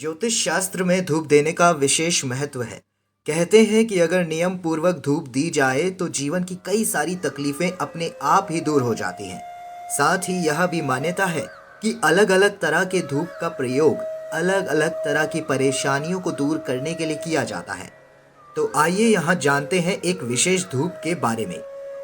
ज्योतिष शास्त्र में धूप देने का विशेष महत्व है। कहते हैं कि अगर नियम पूर्वक धूप दी जाए तो जीवन की कई सारी तकलीफें अपने आप ही दूर हो जाती हैं। साथ ही यह भी मान्यता है कि अलग अलग तरह के धूप का प्रयोग अलग अलग तरह की परेशानियों को दूर करने के लिए किया जाता है। तो आइए यहाँ जानते हैं एक विशेष धूप के बारे में,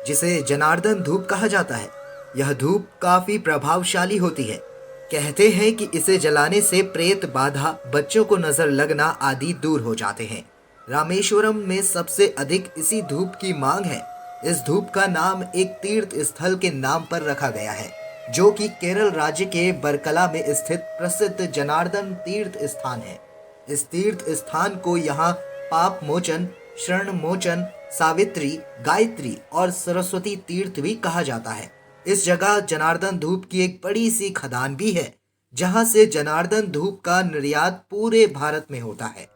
जिसे जनार्दन धूप कहा जाता है। यह धूप काफी प्रभावशाली होती है। कहते हैं कि इसे जलाने से प्रेत बाधा, बच्चों को नजर लगना आदि दूर हो जाते हैं। रामेश्वरम में सबसे अधिक इसी धूप की मांग है। इस धूप का नाम एक तीर्थ स्थल के नाम पर रखा गया है, जो कि केरल राज्य के बरकला में स्थित प्रसिद्ध जनार्दन तीर्थ स्थान है। इस तीर्थ स्थान को यहाँ पाप मोचन, शरण मोचन, सावित्री, गायत्री और सरस्वती तीर्थ भी कहा जाता है। इस जगह जनार्दन धूप की एक बड़ी सी खदान भी है, जहां से जनार्दन धूप का निर्यात पूरे भारत में होता है।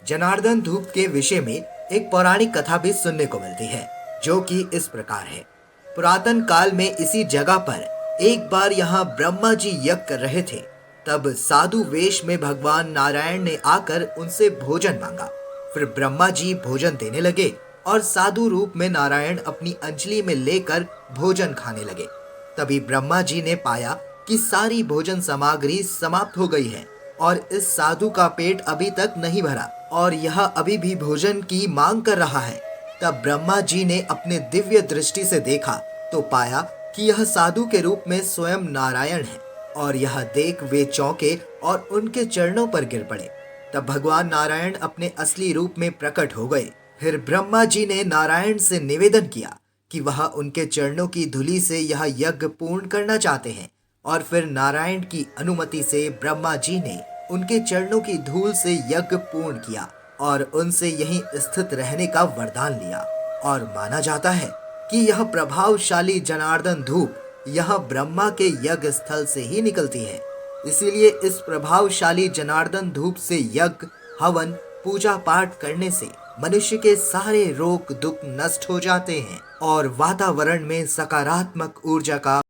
जनार्दन धूप के विषय में एक पौराणिक कथा भी सुनने को मिलती है, जो कि इस प्रकार है। पुरातन काल में इसी जगह पर एक बार यहाँ ब्रह्मा जी यज्ञ कर रहे थे। तब साधु वेश में भगवान नारायण ने आकर उनसे भोजन मांगा। फिर ब्रह्मा जी भोजन देने लगे और साधु रूप में नारायण अपनी अंजलि में लेकर भोजन खाने लगे। तभी ब्रह्मा जी ने पाया कि सारी भोजन सामग्री समाप्त हो गई है और इस साधु का पेट अभी तक नहीं भरा और यह अभी भी भोजन की मांग कर रहा है। तब ब्रह्मा जी ने अपने दिव्य दृष्टि से देखा तो पाया कि यह साधु के रूप में स्वयं नारायण है और यह देख वे चौंके और उनके चरणों पर गिर पड़े। तब भगवान नारायण अपने असली रूप में प्रकट हो गए। फिर ब्रह्मा जी ने नारायण से निवेदन किया कि वह उनके चरणों की धूलि से यह यज्ञ पूर्ण करना चाहते हैं, और फिर नारायण की अनुमति से ब्रह्मा जी ने उनके चरणों की धूल से यज्ञ पूर्ण किया और उनसे यहीं स्थित रहने का वरदान लिया। और माना जाता है कि यह प्रभावशाली जनार्दन धूप यह ब्रह्मा के यज्ञ स्थल से ही निकलती है। इसीलिए इस प्रभावशाली जनार्दन धूप से यज्ञ, हवन, पूजा पाठ करने से मनुष्य के सारे रोग दुख नष्ट हो जाते हैं और वातावरण में सकारात्मक ऊर्जा का